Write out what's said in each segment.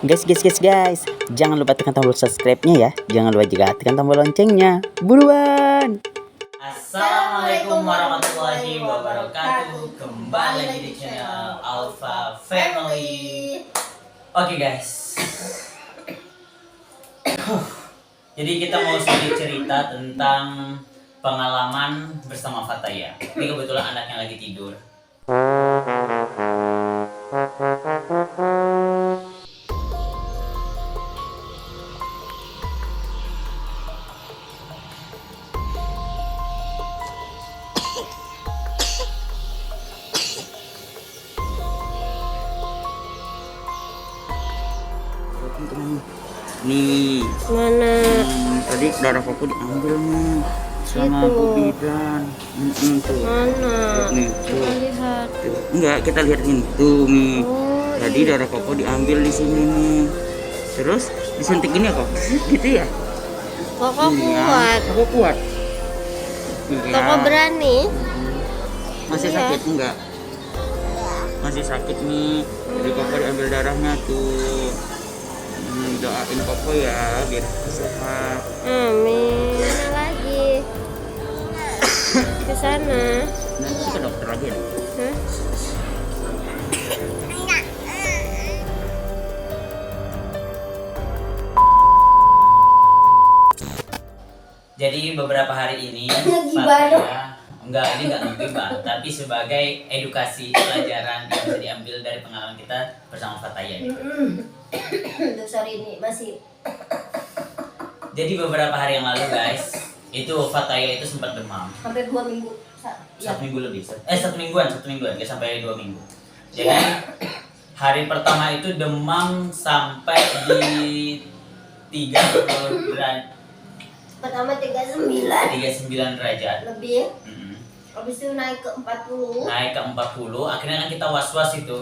Guys, jangan lupa tekan tombol subscribe-nya ya. Jangan lupa juga tekan tombol loncengnya. Buruan. Assalamualaikum warahmatullahi wabarakatuh. Kembali lagi di channel Alpha Family. Oke guys. Jadi kita mau sedikit cerita tentang pengalaman bersama Fataya. Ini kebetulan anaknya lagi tidur. Nih, Mana? tadi darah Koko diambil nih sama Situ. Bu Bidan. Tuh. Mana? Nih, Kita tuh. lihat. Tuh. Enggak, kita lihat ini tuh nih. Oh, Tadi darah Koko diambil di sini nih. Terus disuntik ini kok, gitu ya? Koko Iya, kuat. Koko kuat. Iya. Koko berani. Masih Iya. sakit enggak? Masih sakit nih. Jadi Koko diambil darahnya tuh. Doain Koko ya biar sehat. Amin. Mana lagi? Ke sana. Nanti ke dokter lagi ya. Hah? Jadi beberapa hari ini Fataya ini nggak ngegibah, tapi sebagai edukasi pelajaran yang bisa diambil dari pengalaman kita bersama Fataya. Untuk sorry ini masih. Jadi beberapa hari yang lalu guys, itu Fataya itu sempat demam. Hampir 2 minggu. Satu minggu lebih. Satu mingguan, nggak sampai 2 minggu. Jadi hari pertama itu demam sampai di 30 derajat. Pertama 39 derajat. lebih. Mm-mm. Habis itu naik ke 40. Naik ke 40, akhirnya kan kita was-was itu.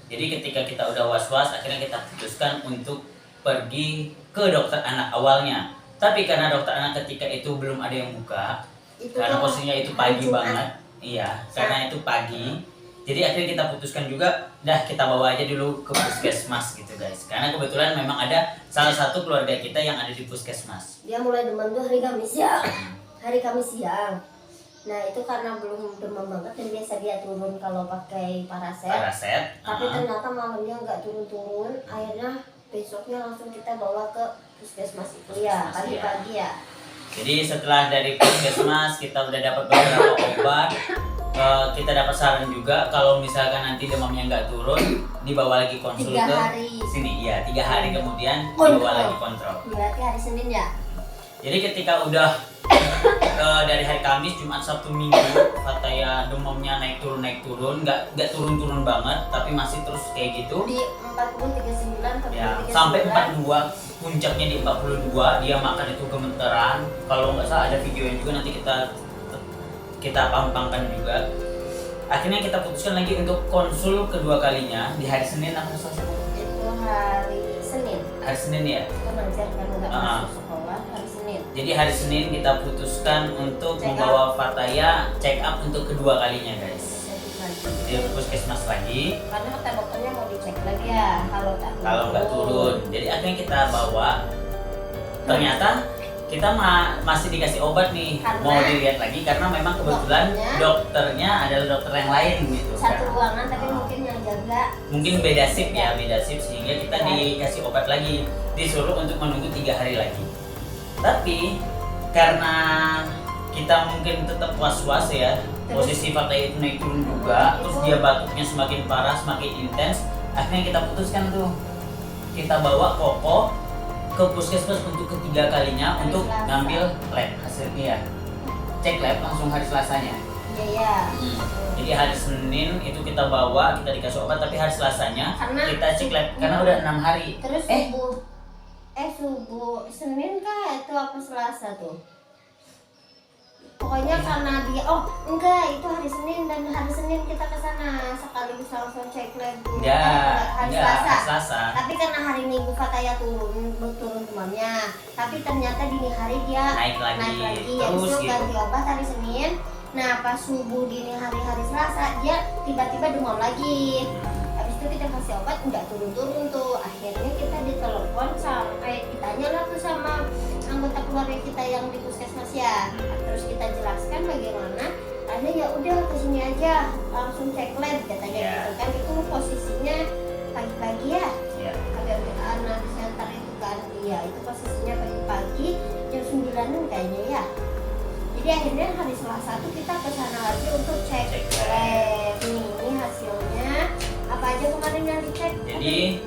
Jadi ketika kita udah was-was, akhirnya kita putuskan untuk pergi ke dokter anak awalnya. Tapi karena dokter anak ketika itu belum ada yang buka, Itu karena kan posisinya itu hari pagi Jumat. banget. Iya, karena itu pagi. Jadi akhirnya kita putuskan juga, dah kita bawa aja dulu ke puskesmas gitu guys. Karena kebetulan memang ada salah satu keluarga kita yang ada di puskesmas. Dia mulai demam tuh hari Kamis siang. Hari Kamis siang. Nah, itu karena belum demam banget dan biasa dia turun kalau pakai paraset. Paraset. Tapi ternyata malamnya nggak turun-turun. Akhirnya besoknya langsung kita bawa ke puskesmas itu ya, Puskesmas, pagi-pagi ya. Jadi setelah dari puskesmas kita udah dapat beberapa obat. Kita dapat saran juga kalau misalkan nanti demamnya nggak turun, dibawa lagi konsul 3 ke hari. sini. Iya, 3 hari kemudian Kontrol. dibawa lagi kontrol. Berarti hari Senin ya. Jadi ketika udah dari hari Kamis, Jumat, Sabtu, Minggu, Fataya demamnya naik turun, nggak turun banget, tapi masih terus kayak gitu. Di 40 39 ke Ya, 39. sampai 42, puncaknya di 42, dia makan itu gemeteran. Kalau nggak salah ada videonya juga, nanti kita pampangkan juga. Akhirnya kita putuskan lagi untuk konsul kedua kalinya di hari Senin atau Selasa? Itu hari Senin. Hari Senin ya. Kita belajar kan nggak Ah. masuk sekolah hari Senin. Jadi hari Senin kita putuskan untuk Check membawa Fataya check up untuk kedua kalinya guys. Jadi nanti. Di puskesmas lagi. Karena kata dokternya mau dicek lagi ya kalau Nggak turun. Jadi akhirnya kita bawa. Ternyata kita masih dikasih obat nih, Karena mau dilihat lagi karena memang kebetulan dokternya adalah dokter yang lain gitu. satu kan. ruangan tapi mungkin yang jaga Mungkin beda shift sehingga kita dikasih obat lagi, disuruh untuk menunggu 3 hari lagi. Tapi karena kita mungkin tetap was-was ya, posisi Fataya itu naik turun juga, terus dia batuknya semakin parah, semakin intens. Akhirnya kita putuskan tuh, kita bawa Koko ke puskesmas untuk ketiga kalinya Hari untuk Selasa. ngambil lab hasilnya ya. Cek lab langsung hari Selasanya. ya. Jadi hari Senin itu kita bawa, kita dikasih obat, tapi hari Selasanya Karena kita cek lab karena udah 6 hari. Terus subuh Senin kah itu apa Selasa tuh? Pokoknya karena dia enggak itu hari Senin dan hari Senin kita ke sana sekaligus langsung cek lab tuh. Hari Enggak, Selasa. hari Selasa. Tapi karena hari Minggu Fataya turun demamnya. Tapi ternyata dini hari dia Naik lagi. Ya Terus itu gitu. ganti obat hari Senin. Nah pas subuh dini hari Selasa dia tiba-tiba demam lagi. Habis habis itu kita kasih obat nggak turun-turun tuh. Akhirnya kita ditelepon sampai ditanya lah tuh sama anggota keluarga kita yang di puskesmas ya. Terus kita jelaskan bagaimana. Ada ya udah kesini aja langsung cek lab katanya gitu kan. Itu posisinya pagi-pagi ya. Ada anak center itu kan. Iya itu posisinya pagi-pagi jam 9-an kayaknya ya. Jadi akhirnya hari Selasa itu kita ke sana lagi untuk cek lab. Ini hasilnya apa aja kemarin yang dicek? Jadi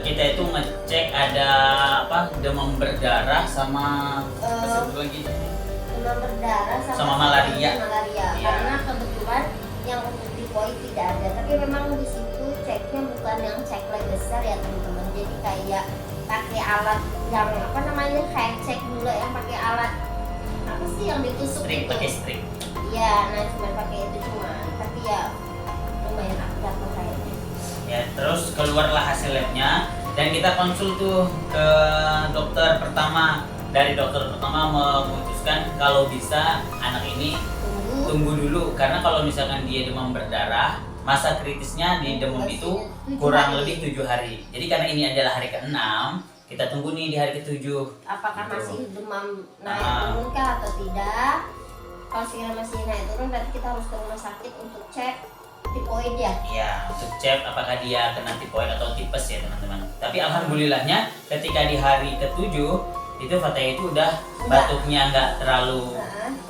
kita itu ngecek ada apa demam berdarah sama satu lagi Demam berdarah sama malaria. Iya. Karena kebetulan yang untuk di POI tidak ada. Tapi memang di situ ceknya bukan yang cek lab besar ya teman-teman. Jadi kayak pakai alat yang apa namanya kayak cek dulu yang pakai alat apa sih yang ditusuk strik, itu? pakai strik. Iya, nah cuma pakai itu cuma. Tapi ya lumayan akurat kayaknya. Ya, terus keluarlah hasil labnya dan kita konsul tuh ke dokter pertama. Dari dokter pertama memutuskan kalau bisa anak ini tunggu dulu karena kalau misalkan dia demam berdarah, masa kritisnya di demam itu kurang lebih 7 hari. Jadi karena ini adalah hari ke-6, kita tunggu nih di hari ke-7. Apakah masih demam naik turun kah atau tidak? Kalau sekiranya masih naik turun berarti kita harus ke rumah sakit untuk cek tipoid ya. Iya, untuk cek apakah dia kena tipoid atau tipes ya teman-teman. Tapi alhamdulillahnya ketika di hari ke-7 itu Fataya itu udah batuknya nggak terlalu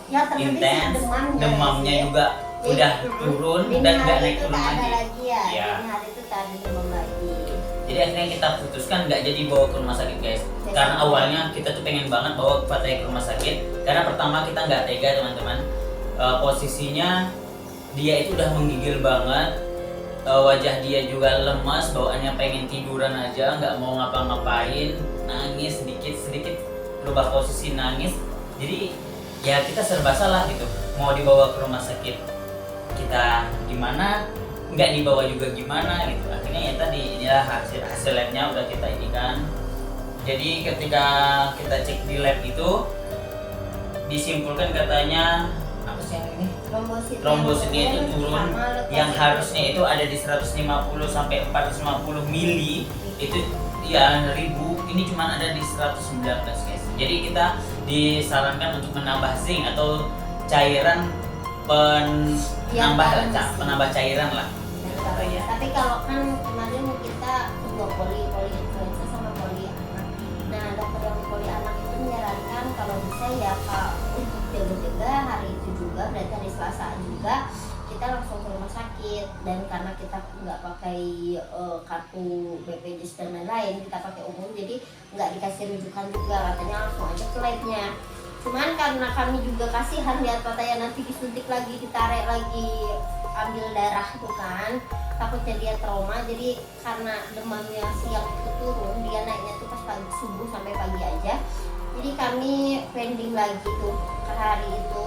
Ya, intens, demamnya juga udah turun dan nggak naik turun lagi. Ya. Dini hari itu tak ada demam lagi. Jadi akhirnya kita putuskan nggak jadi bawa ke rumah sakit guys. Karena awalnya kita tuh pengen banget bawa Fataya ke rumah sakit. Karena pertama kita nggak tega teman-teman. Posisinya dia itu udah menggigil banget. Wajah dia juga lemas, bawaannya pengen tiduran aja, nggak mau ngapa-ngapain, nangis sedikit berubah posisi nangis. Jadi ya kita serba salah gitu, mau dibawa ke rumah sakit kita gimana, nggak dibawa juga gimana gitu. Akhirnya ya tadi inilah hasil labnya udah kita ini kan. Jadi ketika kita cek di lab itu disimpulkan katanya apa sih yang ini? Trombositnya itu turun yang harusnya itu ada di 150 sampai 450 mili itu ya 1000, ini cuma ada di 119 guys. Jadi kita disarankan untuk menambah zinc atau cairan penambah cairan lah. Tapi kalau kan kemarin kita dua poli influenza sama poli anak. Nah dokter yang poli anak itu menyarankan kalau bisa ya untuk jaga-jaga hari itu juga berarti hari Selasa juga kita langsung ke rumah sakit. Dan karena kita nggak pakai kartu BPJS dan lain-lain, kita pakai umum jadi nggak dikasih rujukan juga, katanya langsung aja ke labnya. Cuman karena kami juga kasihan lihat Fataya nanti disuntik lagi, ditarik lagi, ambil darah tuh kan, takutnya dia trauma. Jadi karena demamnya siang itu turun, dia naiknya tuh pas pagi subuh sampai pagi aja. Jadi kami pending lagi tuh ke hari itu,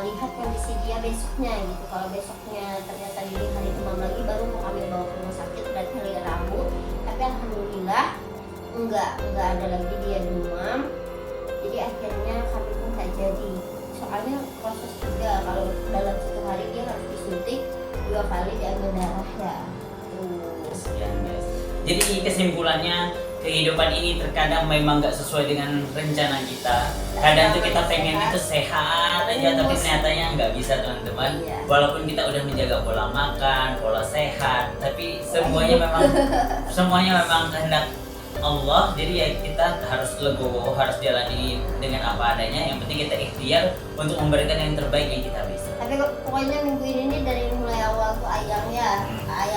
lihat kondisi dia besoknya gitu. Kalau besoknya ternyata dia hari demam lagi, baru mau kami bawa ke rumah sakit berarti hari Rabu. Tapi alhamdulillah enggak ada lagi dia demam. Jadi akhirnya kami pun tak jadi. Soalnya proses juga kalau dalam 1 hari dia harus disuntik 2 kali diambil darah ya. Kasihan guys. Jadi kesimpulannya kehidupan ini terkadang memang nggak sesuai dengan rencana kita. Kadang tuh kita pengen itu sehat aja, tapi ternyatanya nggak bisa teman-teman. Walaupun kita udah menjaga pola makan, pola sehat, tapi semuanya memang kehendak Allah. Jadi ya kita harus legowo, harus jalani dengan apa adanya. Yang penting kita ikhtiar untuk memberikan yang terbaik yang kita bisa. Tapi pokoknya minggu ini dari mulai awal tuh ayam ya.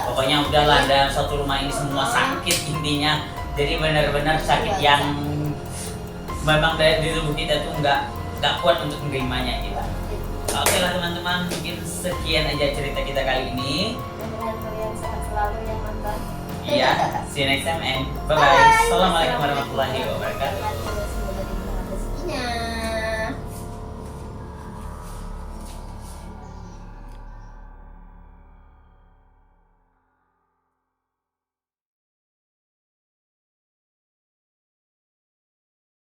Pokoknya udahlah, dalam satu rumah ini semua sakit intinya. Jadi benar-benar sakit yang memang dari tubuh kita tuh nggak kuat untuk menerimanya gitu. Oke lah teman-teman, mungkin sekian aja cerita kita kali ini. Mudah-mudahan kalian sehat selalu ya mantan. Iya, see you next time and bye bye. Assalamualaikum warahmatullahi wabarakatuh.